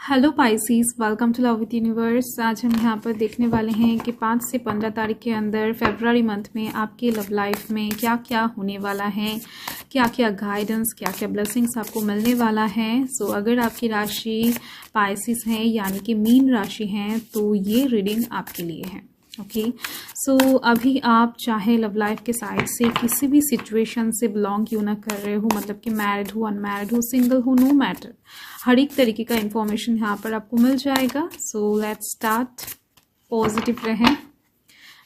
Hello Pisces, welcome to Love With Universe. आज हम यहाँ पर देखने वाले हैं कि 5 से 15 तारीख के अंदर फरवरी मंथ में आपके लव लाइफ में क्या क्या होने वाला है, क्या क्या गाइडेंस, क्या क्या ब्लेसिंग्स आपको मिलने वाला है। अगर आपकी राशि पाइसीज है यानी कि मीन राशि है तो ये रीडिंग आपके लिए है। ओके, अभी आप चाहे लव लाइफ के साइड से किसी भी सिचुएशन से बिलोंग क्यों ना कर रहे हो, मतलब कि मैरिड हो, अनमैरिड हो, सिंगल हो, नो मैटर, हर एक तरीके का इंफॉर्मेशन यहाँ पर आपको मिल जाएगा। Let's start. पॉजिटिव रहें,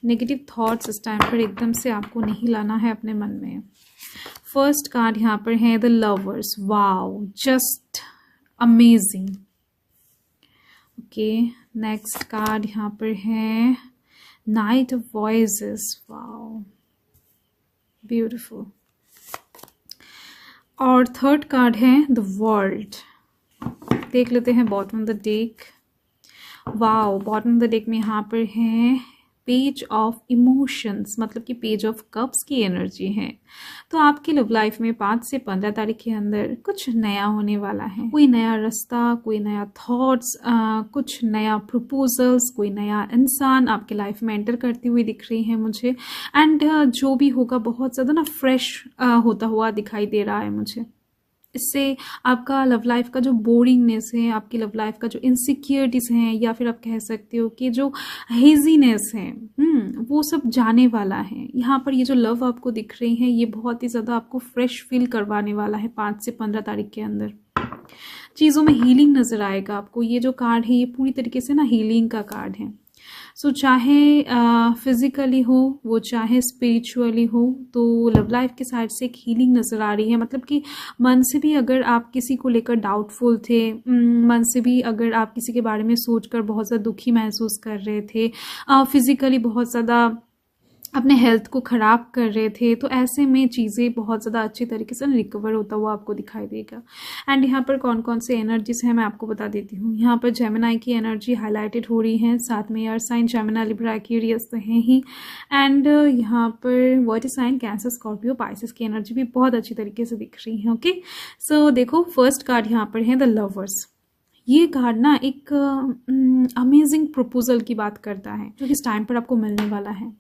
नेगेटिव थॉट्स इस टाइम पर एकदम से आपको नहीं लाना है अपने मन में। फर्स्ट कार्ड यहाँ पर है the lovers. Wow, just amazing. Okay, next card यहाँ पर है night of voices. Wow, beautiful. और थर्ड कार्ड है द वर्ल्ड। देख लेते हैं bottom of the deck. Wow, bottom of the deck में यहाँ पर है पेज ऑफ इमोशंस, मतलब कि पेज ऑफ कप्स की एनर्जी है। तो आपकी लव लाइफ में 5 से 15 तारीख के अंदर कुछ नया होने वाला है। कोई नया रास्ता, कोई नया थॉट्स, कुछ नया प्रपोजल्स, कोई नया इंसान आपके लाइफ में एंटर करती हुई दिख रही है मुझे। एंड जो भी होगा बहुत ज़्यादा ना फ्रेश होता हुआ दिखाई दे रहा है मुझे। इससे आपका लव लाइफ का जो बोरिंगनेस है, आपकी लव लाइफ का जो इनसिक्योरिटीज हैं, या फिर आप कह सकते हो कि जो हेजीनेस है, वो सब जाने वाला है। यहाँ पर ये जो लव आपको दिख रही है ये बहुत ही ज़्यादा आपको फ्रेश फील करवाने वाला है। 5 से 15 तारीख के अंदर चीज़ों में हीलिंग नज़र आएगा आपको। ये जो कार्ड है ये पूरी तरीके से ना हीलिंग का कार्ड है। चाहे फिजिकली हो, वो चाहे स्पिरिचुअली हो, तो लव लाइफ के साइड से एक हीलिंग नज़र आ रही है। मतलब कि मन से भी अगर आप किसी को लेकर डाउटफुल थे, मन से भी अगर आप किसी के बारे में सोचकर बहुत ज़्यादा दुखी महसूस कर रहे थे, फिजिकली बहुत ज़्यादा अपने हेल्थ को ख़राब कर रहे थे, तो ऐसे में चीज़ें बहुत ज़्यादा अच्छी तरीके से रिकवर होता हुआ आपको दिखाई देगा। एंड यहाँ पर कौन कौन से एनर्जीज हैं मैं आपको बता देती हूँ। यहाँ पर जेमिनाई की एनर्जी हाईलाइटेड हो रही है, साथ में air sign Gemini, Libra, Aquarius तो हैं ही। एंड यहाँ पर water sign Cancer, Scorpio, Pisces की एनर्जी भी बहुत अच्छी तरीके से दिख रही है। ओके, देखो फर्स्ट कार्ड यहाँ पर है द लवर्स। ये कार्ड ना एक अमेजिंग प्रपोजल की बात करता है जो इस टाइम पर आपको मिलने वाला है।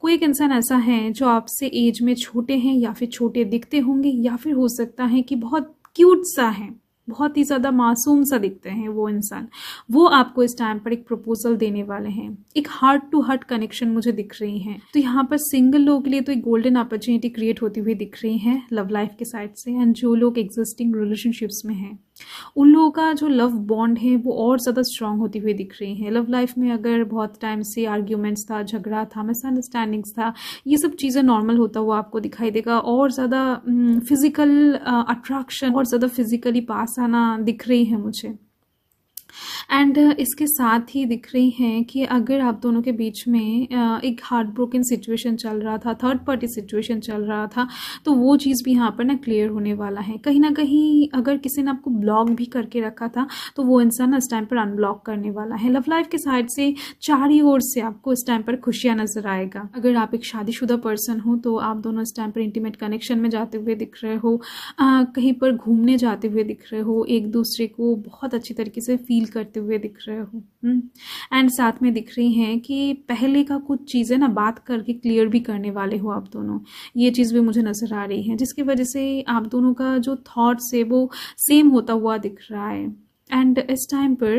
कोई एक इंसान ऐसा है जो आपसे एज में छोटे हैं, या फिर छोटे दिखते होंगे, या फिर हो सकता है कि बहुत क्यूट सा है, बहुत ही ज़्यादा मासूम सा दिखते हैं वो इंसान। वो आपको इस टाइम पर एक प्रपोजल देने वाले हैं। एक हार्ट टू हार्ट कनेक्शन मुझे दिख रही है। तो यहाँ पर सिंगल लोगों के लिए तो एक गोल्डन अपॉर्चुनिटी क्रिएट होती हुई दिख रही है लव लाइफ के साइड से। एंड जो लोग एग्जिस्टिंग रिलेशनशिप्स में हैं उन लोगों का जो लव बॉन्ड है वो और ज़्यादा स्ट्रांग होती हुई दिख रही है। लव लाइफ में अगर बहुत टाइम से आर्ग्यूमेंट्स था, झगड़ा था, मिसअंडरस्टैंडिंग्स था, ये सब चीज़ें नॉर्मल होता हुआ आपको दिखाई देगा। और ज़्यादा फिजिकल अट्रैक्शन और ज़्यादा फिजिकली पास आना दिख रही है मुझे। एंड इसके साथ ही दिख रही हैं कि अगर आप दोनों के बीच में एक हार्ट ब्रोकन सिचुएशन चल रहा था, थर्ड पार्टी सिचुएशन चल रहा था, तो वो चीज़ भी यहाँ पर ना क्लियर होने वाला है। कहीं ना कहीं अगर किसी ने आपको ब्लॉक भी करके रखा था तो वो इंसान इस टाइम पर अनब्लॉक करने वाला है। लव लाइफ के साइड से चारों ओर से आपको इस टाइम पर खुशियाँ नजर आएगा। अगर आप एक शादीशुदा पर्सन हो तो आप दोनों इस टाइम पर इंटीमेट कनेक्शन में जाते हुए दिख रहे हो, कहीं पर घूमने जाते हुए दिख रहे हो, एक दूसरे को बहुत अच्छी तरीके से फील करते हुए दिख रहे हो। एंड साथ में दिख रही हैं कि पहले का कुछ चीज़ें ना बात करके क्लियर भी करने वाले हो आप दोनों। ये चीज़ भी मुझे नज़र आ रही है, जिसकी वजह से आप दोनों का जो थॉट्स है वो सेम होता हुआ दिख रहा है। एंड इस टाइम पर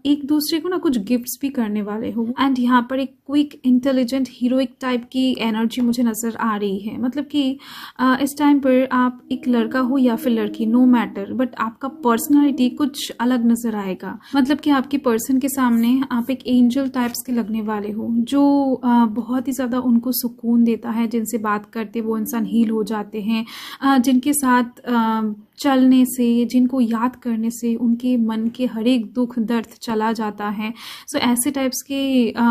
एक दूसरे को ना कुछ गिफ्ट्स भी करने वाले हो। एंड यहाँ पर एक क्विक, इंटेलिजेंट, हीरोइक टाइप की एनर्जी मुझे नज़र आ रही है। मतलब कि इस टाइम पर आप एक लड़का हो या फिर लड़की, नो मैटर, बट आपका पर्सनालिटी कुछ अलग नज़र आएगा। मतलब कि आपके पर्सन के सामने आप एक एंजल टाइप्स के लगने वाले हो, जो बहुत ही ज़्यादा उनको सुकून देता है। जिनसे बात करते वो इंसान हील हो जाते हैं, जिनके साथ चलने से, जिनको याद करने से उनके मन के हर एक दुख दर्द चला जाता है। ऐसे टाइप्स के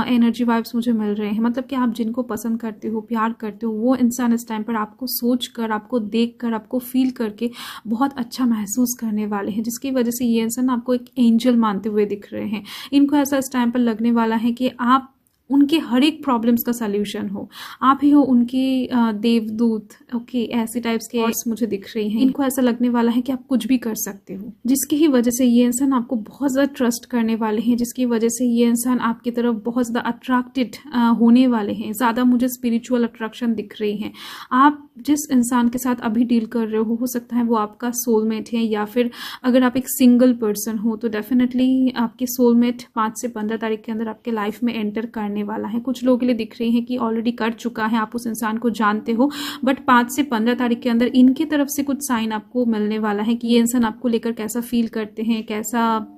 एनर्जी वाइब्स मुझे मिल रहे हैं। मतलब कि आप जिनको पसंद करते हो, प्यार करते हो, वो इंसान इस टाइम पर आपको सोच कर, आपको देख कर, आपको फील करके बहुत अच्छा महसूस करने वाले हैं, जिसकी वजह से ये इंसान आपको एक एंजल मानते हुए दिख रहे हैं। इनको ऐसा इस टाइम पर लगने वाला है कि आप उनके हर एक प्रॉब्लम्स का सल्यूशन हो, आप ही हो उनके देवदूत। ओके, ऐसी टाइप्स के थॉट्स मुझे दिख रही हैं। इनको ऐसा लगने वाला है कि आप कुछ भी कर सकते हो, जिसकी ही वजह से ये इंसान आपको बहुत ज़्यादा ट्रस्ट करने वाले हैं, जिसकी वजह से ये इंसान आपकी तरफ बहुत ज़्यादा अट्रैक्टेड होने वाले हैं। ज़्यादा मुझे स्पिरिचुअल अट्रैक्शन दिख रही है। आप जिस इंसान के साथ अभी डील कर रहे हो सकता है वो आपका सोलमेट है, या फिर अगर आप एक सिंगल पर्सन हो तो डेफिनेटली आपके सोलमेट 5 से 15 तारीख के अंदर आपके लाइफ में एंटर करने वाला है। कुछ लोगों के लिए दिख रही है कि ऑलरेडी कर चुका है, आप उस इंसान को जानते हो, बट 5 से 15 तारीख के अंदर इनकी तरफ से कुछ साइन आपको मिलने वाला है कि ये इंसान आपको लेकर कैसा फील करते हैं, कैसा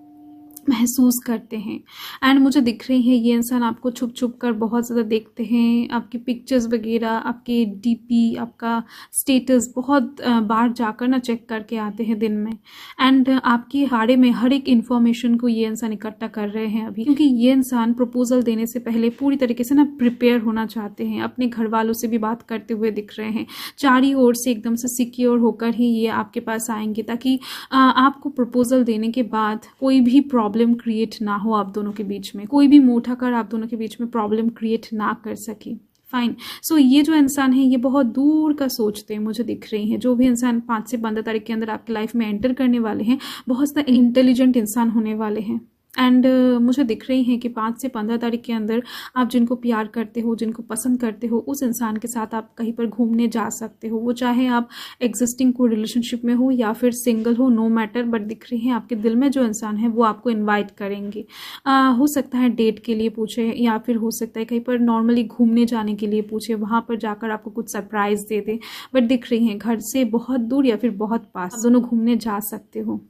महसूस करते हैं। एंड मुझे दिख रही है ये इंसान आपको छुप छुप कर बहुत ज़्यादा देखते हैं, आपकी पिक्चर्स वगैरह, आपके डीपी, आपका स्टेटस बहुत बार जाकर ना चेक करके आते हैं दिन में। एंड आपके बारे में हर एक इन्फॉर्मेशन को ये इंसान इकट्ठा कर रहे हैं अभी, क्योंकि ये इंसान प्रपोजल देने से पहले पूरी तरीके से ना प्रिपेयर होना चाहते हैं। अपने घर वालों से भी बात करते हुए दिख रहे हैं, चारों ओर से एकदम से सिक्योर होकर ही ये आपके पास आएंगे, ताकि आपको प्रपोजल देने के बाद कोई भी प्रॉब्लम क्रिएट ना हो आप दोनों के बीच में, कोई भी मोटा कर आप दोनों के बीच में प्रॉब्लम क्रिएट ना कर सके। फाइन। सो ये जो इंसान है ये बहुत दूर का सोचते हैं, मुझे दिख रही हैं। जो भी इंसान 5 से 15 तारीख के अंदर आपकी लाइफ में एंटर करने वाले हैं, बहुत ज़्यादा इंटेलिजेंट इंसान होने वाले हैं। एंड मुझे दिख रही हैं कि 5 से 15 तारीख के अंदर आप जिनको प्यार करते हो, जिनको पसंद करते हो, उस इंसान के साथ आप कहीं पर घूमने जा सकते हो। वो चाहे आप एग्जिस्टिंग कोई रिलेशनशिप में हो या फिर सिंगल हो, नो मैटर, बट दिख रही हैं आपके दिल में जो इंसान है वो आपको इनवाइट करेंगे। हो सकता है डेट के लिए पूछे, या फिर हो सकता है कहीं पर नॉर्मली घूमने जाने के लिए पूछे, वहाँ पर जाकर आपको कुछ सरप्राइज दे दे। बट दिख रही हैं घर से बहुत दूर या फिर बहुत पास, दोनों घूमने जा सकते हो।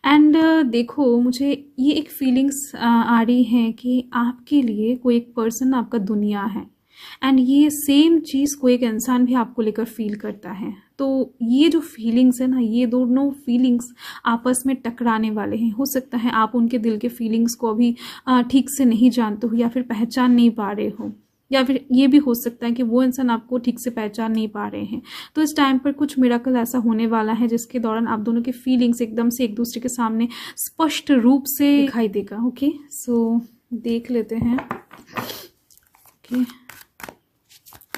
एंड देखो, मुझे ये एक फीलिंग्स आ रही है कि आपके लिए कोई एक पर्सन आपका दुनिया है, एंड ये सेम चीज़ कोई एक इंसान भी आपको लेकर फील करता है। तो ये जो फीलिंग्स है ना, ये दोनों फीलिंग्स आपस में टकराने वाले हैं। हो सकता है आप उनके दिल के फीलिंग्स को अभी ठीक से नहीं जानते हो, या फिर पहचान नहीं पा रहे हो, या फिर ये भी हो सकता है कि वो इंसान आपको ठीक से पहचान नहीं पा रहे हैं। तो इस टाइम पर कुछ मिरेकल ऐसा होने वाला है जिसके दौरान आप दोनों के फीलिंग्स एकदम से एक दूसरे के सामने स्पष्ट रूप से दिखाई देगा। ओके, सो देख लेते हैं। ओके,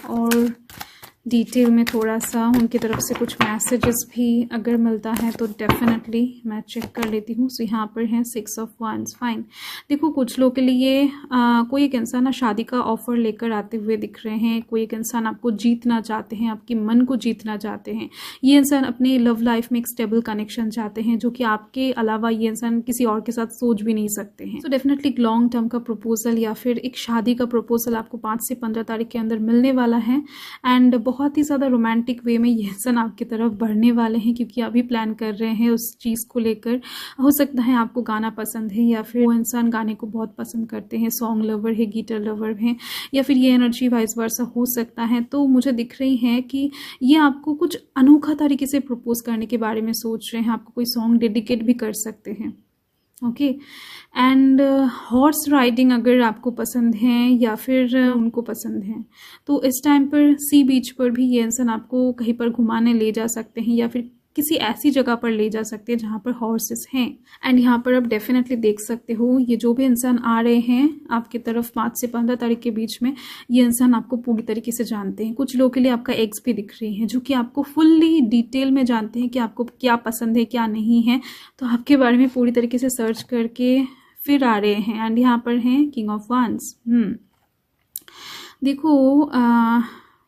और डिटेल में थोड़ा सा उनकी तरफ से कुछ मैसेजेस भी अगर मिलता है तो डेफिनेटली मैं चेक कर लेती हूँ। सो यहाँ पर है 6 ऑफ wands। फाइन। देखो, कुछ लोग के लिए कोई एक इंसान ना शादी का ऑफर लेकर आते हुए दिख रहे हैं। कोई एक इंसान आपको जीतना चाहते हैं, आपके मन को जीतना चाहते हैं। ये इंसान अपने लव लाइफ में एक स्टेबल कनेक्शन चाहते हैं, जो कि आपके अलावा ये इंसान किसी और के साथ सोच भी नहीं सकते हैं। सो डेफिनेटली एक लॉन्ग टर्म का प्रपोजल या फिर एक शादी का प्रपोजल आपको 5 से 15 तारीख के अंदर मिलने वाला है। एंड बहुत ही ज़्यादा रोमांटिक वे में ये इंसान आपकी तरफ बढ़ने वाले हैं, क्योंकि अभी प्लान कर रहे हैं उस चीज़ को लेकर। हो सकता है आपको गाना पसंद है, या फिर वो इंसान गाने को बहुत पसंद करते हैं, सॉन्ग लवर है, गिटार लवर है, या फिर ये एनर्जी वाइस वर्सा हो सकता है। तो मुझे दिख रही है कि ये आपको कुछ अनोखा तरीके से प्रपोज करने के बारे में सोच रहे हैं। आपको कोई सॉन्ग डेडिकेट भी कर सकते हैं। ओके, एंड हॉर्स राइडिंग अगर आपको पसंद है या फिर उनको पसंद है, तो इस टाइम पर सी बीच पर भी ये इंसान आपको कहीं पर घुमाने ले जा सकते हैं, या फिर किसी ऐसी जगह पर ले जा सकते हैं जहाँ पर हॉर्सेस हैं। एंड यहाँ पर आप डेफिनेटली देख सकते हो, ये जो भी इंसान आ रहे हैं आपकी तरफ 5 से 15 तारीख के बीच में, ये इंसान आपको पूरी तरीके से जानते हैं। कुछ लोगों के लिए आपका एक्स भी दिख रही है, जो कि आपको फुल्ली डिटेल में जानते हैं कि आपको क्या पसंद है, क्या नहीं है। तो आपके बारे में पूरी तरीके से सर्च करके फिर आ रहे हैं। एंड यहाँ पर हैं किंग ऑफ wands। देखो,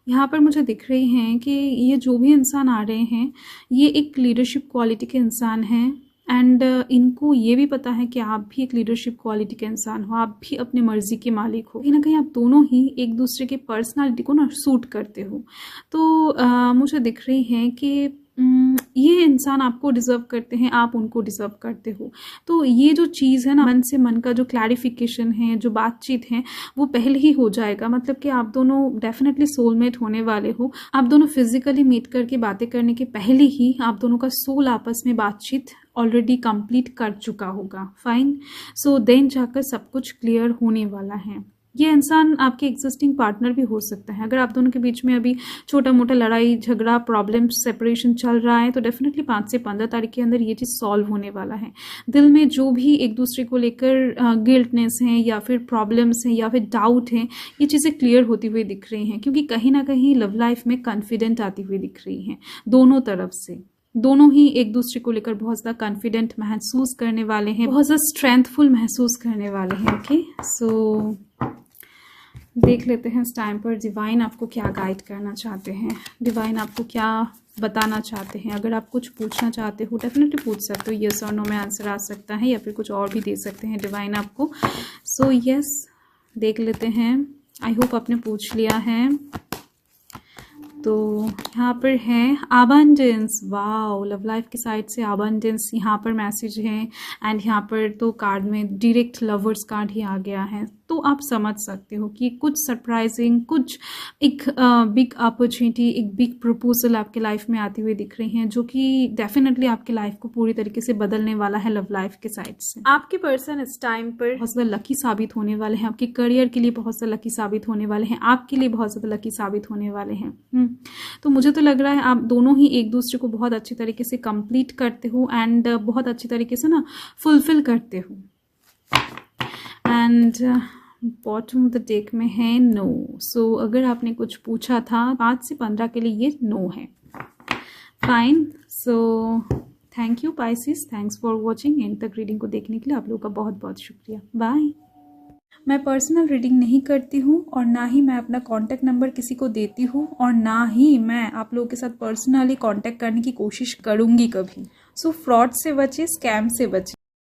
यहाँ पर मुझे दिख रही हैं कि ये जो भी इंसान आ रहे हैं, ये एक लीडरशिप क्वालिटी के इंसान हैं। एंड इनको ये भी पता है कि आप भी एक लीडरशिप क्वालिटी के इंसान हो, आप भी अपनी मर्जी के मालिक हो। कहीं ना कहीं आप दोनों ही एक दूसरे के पर्सनालिटी को ना सूट करते हो। तो मुझे दिख रही है कि ये इंसान आपको डिज़र्व करते हैं, आप उनको डिज़र्व करते हो। तो ये जो चीज़ है ना, मन से मन का जो क्लैरिफिकेशन है, जो बातचीत है, वो पहले ही हो जाएगा। मतलब कि आप दोनों डेफिनेटली सोलमेट होने वाले हो। आप दोनों फिजिकली मीट करके बातें करने के पहले ही आप दोनों का सोल आपस में बातचीत ऑलरेडी कंप्लीट कर चुका होगा। फाइन। सो देन जाकर सब कुछ क्लियर होने वाला है। ये इंसान आपके एग्जिस्टिंग पार्टनर भी हो सकता है। अगर आप दोनों के बीच में अभी छोटा मोटा लड़ाई झगड़ा प्रॉब्लम सेपरेशन चल रहा है तो डेफिनेटली 5 से 15 तारीख के अंदर ये चीज़ सॉल्व होने वाला है। दिल में जो भी एक दूसरे को लेकर गिल्टनेस है या फिर प्रॉब्लम्स हैं या फिर डाउट है, ये चीज़ें क्लियर होती हुई दिख रही हैं, क्योंकि कहीं ना कहीं लव लाइफ में कॉन्फिडेंट आती हुई दिख रही हैं दोनों तरफ से। दोनों ही एक दूसरे को लेकर बहुत ज़्यादा कॉन्फिडेंट महसूस करने वाले हैं, बहुत ज़्यादा स्ट्रेंथफुल महसूस करने वाले हैं। ओके, सो देख लेते हैं इस टाइम पर डिवाइन आपको क्या गाइड करना चाहते हैं, डिवाइन आपको क्या बताना चाहते हैं। अगर आप कुछ पूछना चाहते हो डेफिनेटली पूछ सकते हो, यस और नो में आंसर आ सकता है या फिर कुछ और भी दे सकते हैं डिवाइन आपको। सो यस, देख लेते हैं। आई होप आपने पूछ लिया है। तो यहाँ पर है अबंडेंस। वाओ, लव लाइफ की साइड से अबंडेंस यहाँ पर मैसेज है। एंड यहाँ पर तो कार्ड में डायरेक्ट लवर्स कार्ड ही आ गया है, तो आप समझ सकते हो कि कुछ सरप्राइजिंग, कुछ एक बिग अपॉर्चुनिटी, एक बिग प्रपोजल आपके लाइफ में आती हुई दिख रही हैं, जो कि डेफिनेटली आपके लाइफ को पूरी तरीके से बदलने वाला है लव लाइफ के साइड से। आपके पर्सन इस टाइम पर बहुत ज़्यादा लकी साबित होने वाले हैं, आपके करियर के लिए बहुत ज़्यादा लकी साबित होने वाले हैं, आपके लिए बहुत ज़्यादा लकी साबित होने वाले हैं। तो मुझे तो लग रहा है आप दोनों ही एक दूसरे को बहुत अच्छी तरीके से कंप्लीट करते हो एंड बहुत अच्छी तरीके से ना फुलफिल करते हो। And bottom of the deck में है नो। सो अगर आपने कुछ पूछा था 5 से 15 के लिए ये नो है। Fine, so thank you Pisces, thanks for watching. And तक रीडिंग को देखने के लिए आप लोगों का बहुत बहुत शुक्रिया। बाय। मैं पर्सनल रीडिंग नहीं करती हूँ और ना ही मैं अपना कॉन्टैक्ट नंबर किसी को देती हूँ और ना ही मैं आप लोगों के साथ पर्सनली कॉन्टैक्ट करने की कोशिश करूँगी कभी। सो फ्रॉड से बचे, स्कैम से बचे।